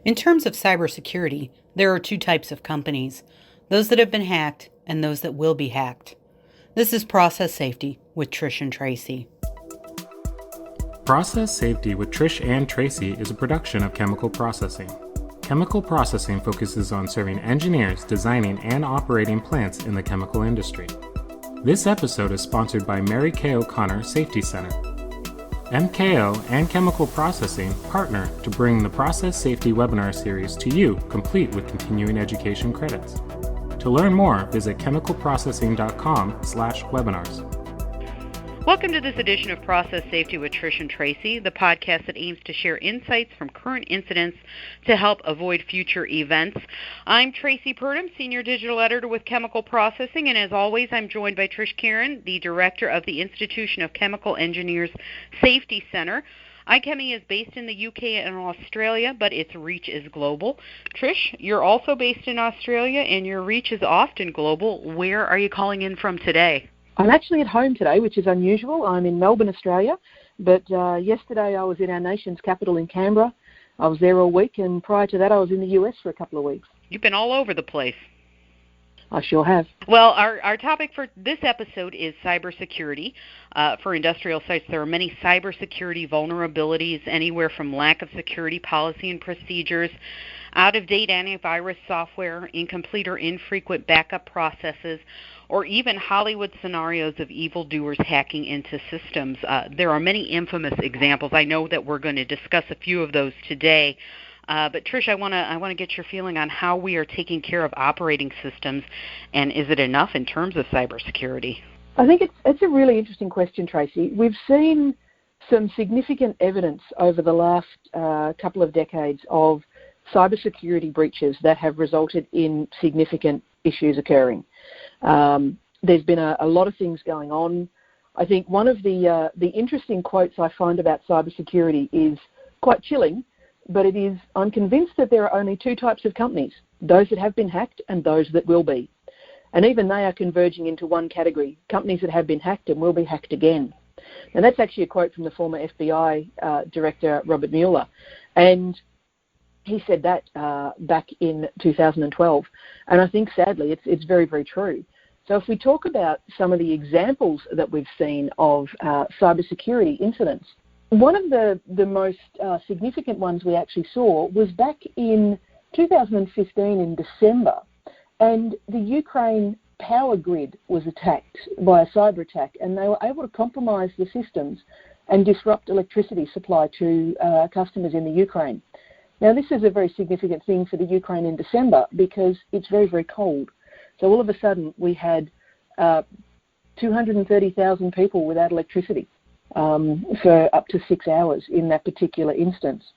In terms of cybersecurity, there are two types of companies, those that have been hacked and those that will be hacked. This is Process Safety with Trish and Traci. Process Safety with Trish and Traci is a production of Chemical Processing. Chemical Processing focuses on serving engineers designing and operating plants in the chemical industry. This episode is sponsored by Mary Kay O'Connor Safety Center. MKO and Chemical Processing partner to bring the Process Safety webinar series to you, complete with continuing education credits. To learn more, visit chemicalprocessing.com/webinars. Welcome to this edition of Process Safety with Trish and Traci, the podcast that aims to share insights from current incidents to help avoid future events. I'm Traci Purdum, Senior Digital Editor with Chemical Processing, and as always, I'm joined by Trish Kerin, the Director of the Institution of Chemical Engineers Safety Centre. IChemE is based in the UK and Australia, but its reach is global. Trish, you're also based in Australia, and your reach is often global. Where are you calling in from today? I'm actually at home today, which is unusual. I'm in Melbourne, Australia, but yesterday I was in our nation's capital in Canberra. I was there all week, and prior to that I was in the US for a couple of weeks. You've been all over the place. I sure have. Well, our topic for this episode is cybersecurity. For industrial sites, there are many cybersecurity vulnerabilities, anywhere from lack of security policy and procedures, out-of-date antivirus software, incomplete or infrequent backup processes, or even Hollywood scenarios of evildoers hacking into systems. There are many infamous examples. I know that we're going to discuss a few of those today. But Trish, I want to get your feeling on how we are taking care of operating systems, and is it enough in terms of cybersecurity? I think it's a really interesting question, Traci. We've seen some significant evidence over the last couple of decades of cybersecurity breaches that have resulted in significant issues occurring. There's been a lot of things going on. I think one of the interesting quotes I find about cybersecurity is quite chilling, but it is, I'm convinced that there are only two types of companies, those that have been hacked and those that will be. And even they are converging into one category, companies that have been hacked and will be hacked again. Now that's actually a quote from the former FBI Director Robert Mueller. And he said that back in 2012. And I think, sadly, it's very, very true. So if we talk about some of the examples that we've seen of cybersecurity incidents, one of the most significant ones we actually saw was back in 2015 in December, and the Ukraine power grid was attacked by a cyber attack, and they were able to compromise the systems and disrupt electricity supply to customers in the Ukraine. Now, this is a very significant thing for the Ukraine in December because it's very, very cold. So all of a sudden we had 230,000 people without electricity for up to 6 hours in that particular instance.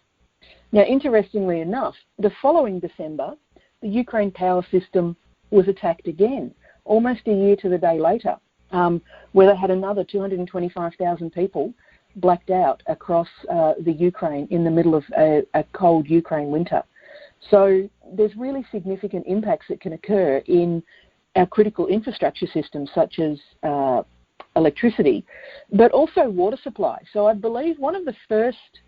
Now, interestingly enough, the following December, the Ukraine power system was attacked again, almost a year to the day later, where they had another 225,000 people blacked out across the Ukraine in the middle of a cold Ukraine winter. So there's really significant impacts that can occur in our critical infrastructure systems, such as electricity, but also water supply. So I believe one of the first,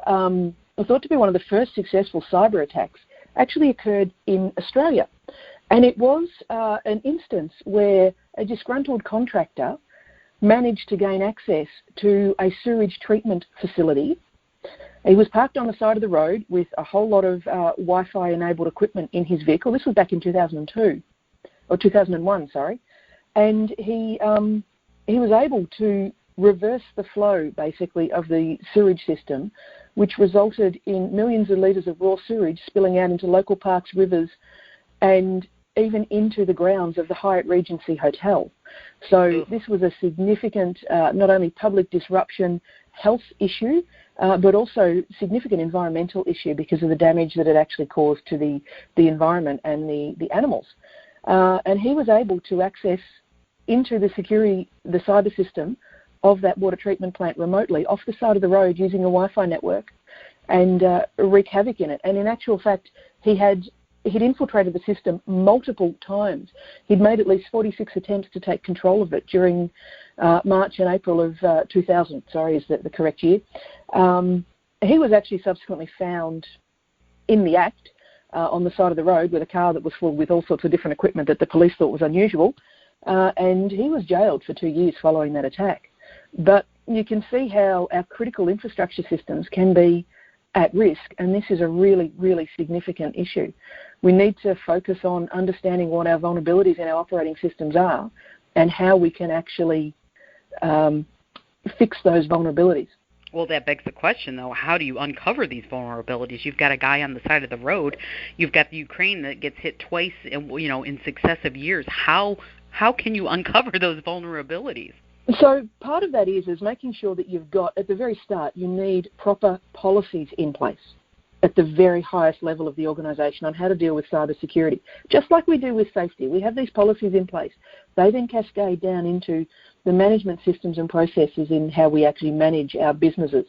thought to be one of the first successful cyber attacks actually occurred in Australia. And it was an instance where a disgruntled contractor managed to gain access to a sewage treatment facility. He was parked on the side of the road with a whole lot of Wi-Fi enabled equipment in his vehicle. This was back in 2001, sorry. And he was able to reverse the flow, basically, of the sewage system, which resulted in millions of litres of raw sewage spilling out into local parks, rivers, and even into the grounds of the Hyatt Regency Hotel. So this was a significant, not only public disruption, health issue, but also significant environmental issue because of the damage that it actually caused to the environment and the animals. And he was able to access into the cyber system of that water treatment plant remotely off the side of the road using a Wi-Fi network and wreak havoc in it. And in actual fact, he'd infiltrated the system multiple times. He'd made at least 46 attempts to take control of it during March and April of 2000, is the correct year. He was actually subsequently found in the act on the side of the road with a car that was full with all sorts of different equipment that the police thought was unusual, and he was jailed for 2 years following that attack. But you can see how our critical infrastructure systems can be at risk, and this is a really, really significant issue. We need to focus on understanding what our vulnerabilities in our operating systems are and how we can actually fix those vulnerabilities. Well, that begs the question, though, how do you uncover these vulnerabilities? You've got a guy on the side of the road. You've got the Ukraine that gets hit twice in successive years. How can you uncover those vulnerabilities? So part of that is making sure that you've got, at the very start, you need proper policies in place at the very highest level of the organisation on how to deal with cybersecurity. Just like we do with safety, we have these policies in place. They then cascade down into the management systems and processes in how we actually manage our businesses.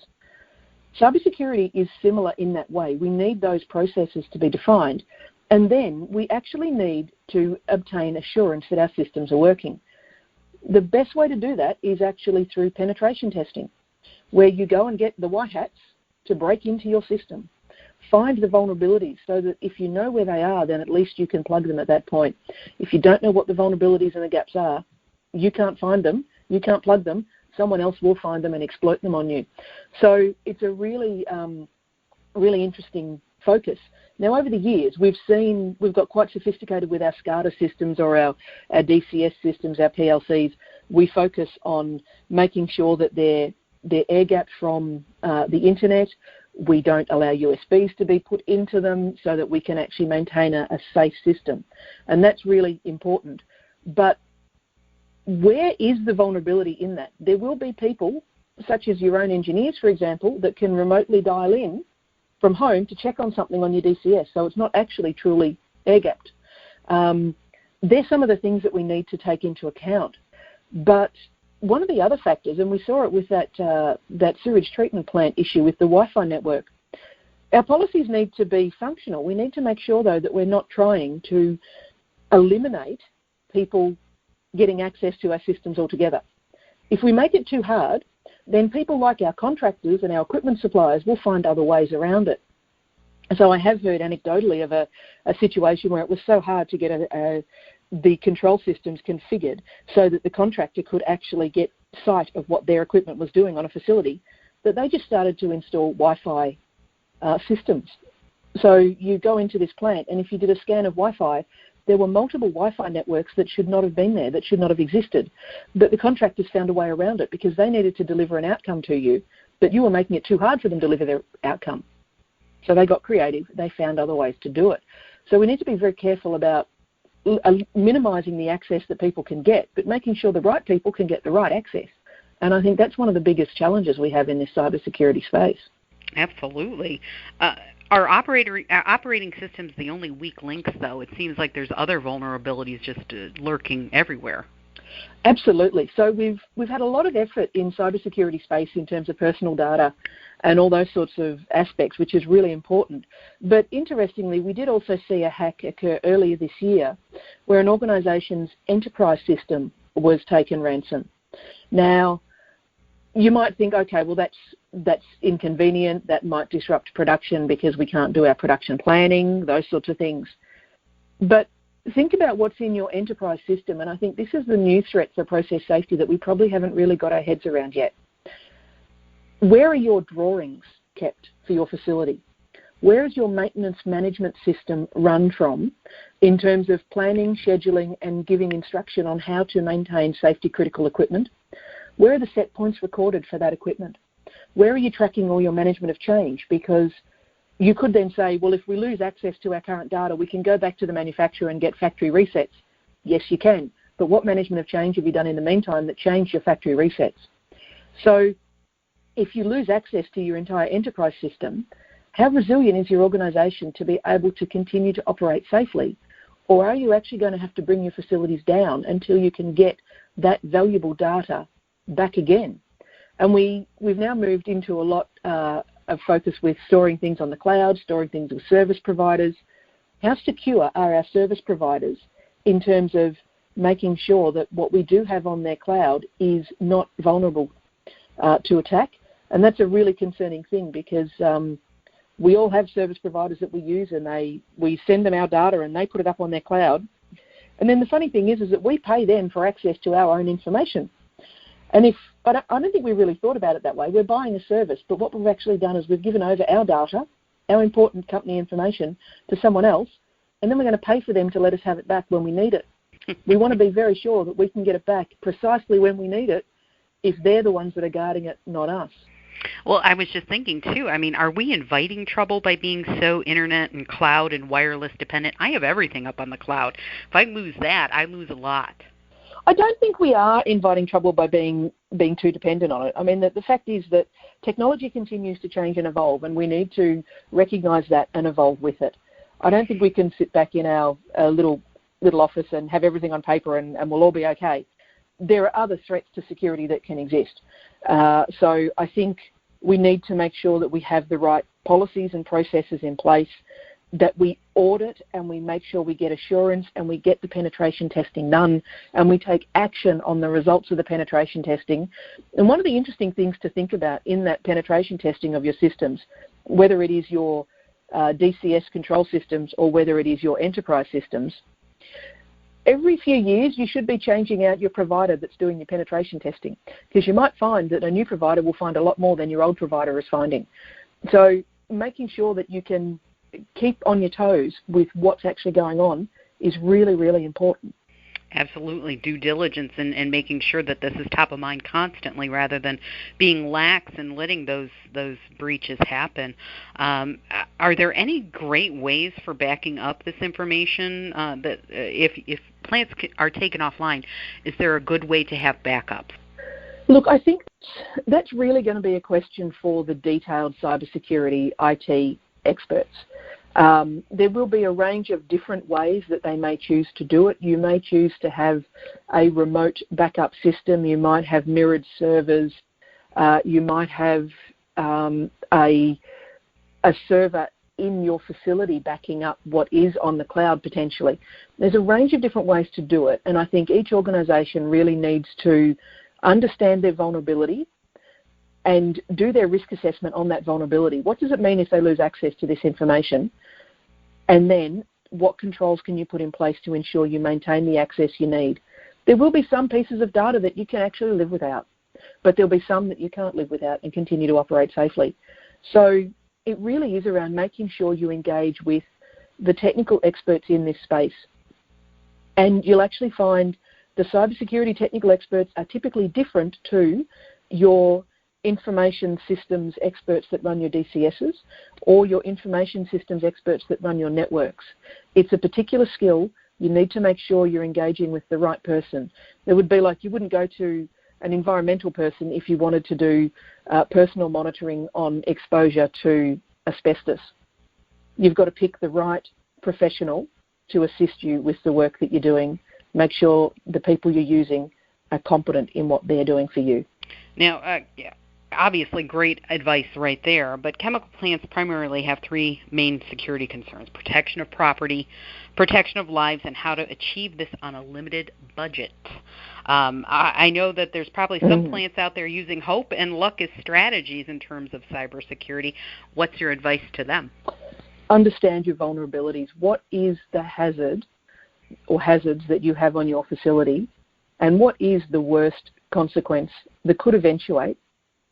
Cybersecurity is similar in that way. We need those processes to be defined, and then we actually need to obtain assurance that our systems are working. The best way to do that is actually through penetration testing, where you go and get the white hats to break into your system, find the vulnerabilities so that if you know where they are, then at least you can plug them at that point. If you don't know what the vulnerabilities and the gaps are, you can't find them, you can't plug them, someone else will find them and exploit them on you. So it's a really, really interesting focus. Now, over the years, we've got quite sophisticated with our SCADA systems or our DCS systems, our PLCs. We focus on making sure that they're air-gapped from the internet. We don't allow USBs to be put into them so that we can actually maintain a safe system. And that's really important. But where is the vulnerability in that? There will be people, such as your own engineers, for example, that can remotely dial in from home to check on something on your DCS, so it's not actually truly air-gapped. There's some of the things that we need to take into account. But one of the other factors, and we saw it with that sewage treatment plant issue with the Wi-Fi network, our policies need to be functional. We need to make sure, though, that we're not trying to eliminate people getting access to our systems altogether. If we make it too hard, then people like our contractors and our equipment suppliers will find other ways around it. So I have heard anecdotally of a situation where it was so hard to get the control systems configured so that the contractor could actually get sight of what their equipment was doing on a facility that they just started to install Wi-Fi systems. So you go into this plant, and if you did a scan of Wi-Fi, there were multiple Wi-Fi networks that should not have been there, that should not have existed. But the contractors found a way around it because they needed to deliver an outcome to you, but you were making it too hard for them to deliver their outcome. So they got creative. They found other ways to do it. So we need to be very careful about minimising the access that people can get, but making sure the right people can get the right access. And I think that's one of the biggest challenges we have in this cybersecurity space. Absolutely. Are operating systems the only weak links, though? It seems like there's other vulnerabilities just lurking everywhere. Absolutely. So we've had a lot of effort in cybersecurity space in terms of personal data and all those sorts of aspects, which is really important. But interestingly, we did also see a hack occur earlier this year where an organisation's enterprise system was taken ransom. Now, you might think, okay, well, that's inconvenient. That might disrupt production because we can't do our production planning, those sorts of things. But think about what's in your enterprise system, and I think this is the new threat for process safety that we probably haven't really got our heads around yet. Where are your drawings kept for your facility? Where is your maintenance management system run from in terms of planning, scheduling, and giving instruction on how to maintain safety critical equipment? Where are the set points recorded for that equipment? Where are you tracking all your management of change? Because you could then say, well, if we lose access to our current data, we can go back to the manufacturer and get factory resets. Yes, you can. But what management of change have you done in the meantime that changed your factory resets? So if you lose access to your entire enterprise system, how resilient is your organisation to be able to continue to operate safely? Or are you actually going to have to bring your facilities down until you can get that valuable data back again? And we've now moved into a lot of focus with storing things on the cloud, storing things with service providers. How secure are our service providers in terms of making sure that what we do have on their cloud is not vulnerable to attack? And that's a really concerning thing because We all have service providers that we use, and we send them our data and they put it up on their cloud. And then the funny thing is that we pay them for access to our own information. And I don't think we really thought about it that way. We're buying a service, but what we've actually done is we've given over our data, our important company information, to someone else, and then we're going to pay for them to let us have it back when we need it. We want to be very sure that we can get it back precisely when we need it if they're the ones that are guarding it, not us. Well, I was just thinking, too, I mean, are we inviting trouble by being so internet and cloud and wireless dependent? I have everything up on the cloud. If I lose that, I lose a lot. I don't think we are inviting trouble by being too dependent on it. I mean, the fact is that technology continues to change and evolve, and we need to recognise that and evolve with it. I don't think we can sit back in our little office and have everything on paper and we'll all be okay. There are other threats to security that can exist. So I think we need to make sure that we have the right policies and processes in place, that we audit and we make sure we get assurance and we get the penetration testing done and we take action on the results of the penetration testing. And one of the interesting things to think about in that penetration testing of your systems, whether it is your DCS control systems or whether it is your enterprise systems, every few years you should be changing out your provider that's doing your penetration testing, because you might find that a new provider will find a lot more than your old provider is finding. So making sure that you can keep on your toes with what's actually going on is really, really important. Absolutely. Due diligence and making sure that this is top of mind constantly rather than being lax and letting those breaches happen. Are there any great ways for backing up this information that if plants are taken offline, is there a good way to have backup? Look, I think that's really going to be a question for the detailed cybersecurity IT experts. There will be a range of different ways that they may choose to do it. You may choose to have a remote backup system. You might have mirrored servers. You might have a server in your facility backing up what is on the cloud potentially. There's a range of different ways to do it, and I think each organisation really needs to understand their vulnerability and do their risk assessment on that vulnerability. What does it mean if they lose access to this information? And then what controls can you put in place to ensure you maintain the access you need? There will be some pieces of data that you can actually live without, but there'll be some that you can't live without and continue to operate safely. So it really is around making sure you engage with the technical experts in this space. And you'll actually find the cybersecurity technical experts are typically different to your information systems experts that run your DCSs or your information systems experts that run your networks. It's a particular skill. You need to make sure you're engaging with the right person. It would be like you wouldn't go to an environmental person if you wanted to do personal monitoring on exposure to asbestos. You've got to pick the right professional to assist you with the work that you're doing. Make sure the people you're using are competent in what they're doing for you. Now, obviously great advice right there, but chemical plants primarily have three main security concerns: protection of property, protection of lives, and how to achieve this on a limited budget. I know that there's probably some plants out there using hope and luck as strategies in terms of cybersecurity. What's your advice to them? Understand your vulnerabilities. What is the hazard or hazards that you have on your facility, and what is the worst consequence that could eventuate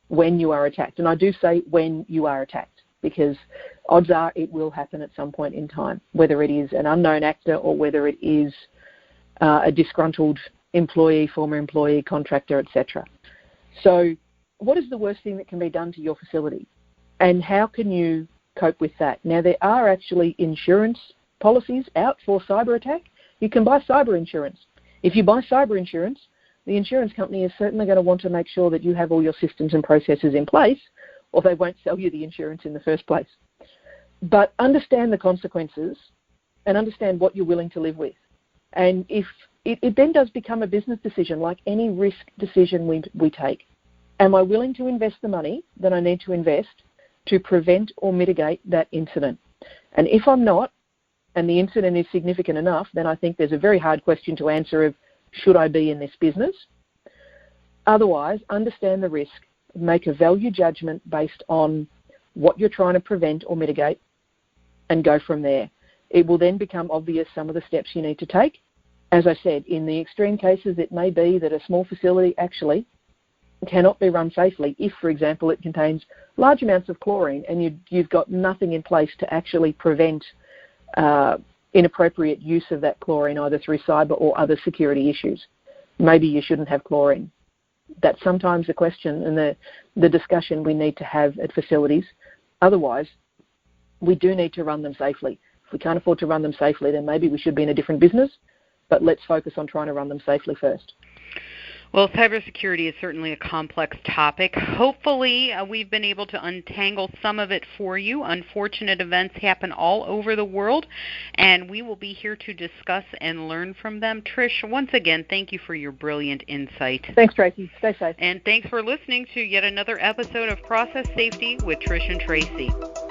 when you are attacked? And I do say when you are attacked, because odds are it will happen at some point in time, whether it is an unknown actor or whether it is a disgruntled employee, former employee, contractor, etc. So what is the worst thing that can be done to your facility, and how can you cope with that? Now, there are actually insurance policies out for cyber attack. You can buy cyber insurance. If you buy cyber insurance, the insurance company is certainly going to want to make sure that you have all your systems and processes in place, or they won't sell you the insurance in the first place. But understand the consequences and understand what you're willing to live with. And if it then does become a business decision, like any risk decision we take. Am I willing to invest the money that I need to invest to prevent or mitigate that incident? And if I'm not, and the incident is significant enough, then I think there's a very hard question to answer of, should I be in this business? Otherwise, understand the risk, make a value judgment based on what you're trying to prevent or mitigate, and go from there. It will then become obvious some of the steps you need to take. As I said, in the extreme cases, it may be that a small facility actually cannot be run safely if, for example, it contains large amounts of chlorine and you've got nothing in place to actually prevent inappropriate use of that chlorine, either through cyber or other security issues. Maybe you shouldn't have chlorine. That's sometimes the question and the discussion we need to have at facilities. Otherwise, we do need to run them safely. If we can't afford to run them safely, then maybe we should be in a different business, but let's focus on trying to run them safely first. Well, cybersecurity is certainly a complex topic. Hopefully, we've been able to untangle some of it for you. Unfortunate events happen all over the world, and we will be here to discuss and learn from them. Trish, once again, thank you for your brilliant insight. Thanks, Traci. Stay safe. And thanks for listening to yet another episode of Process Safety with Trish and Traci.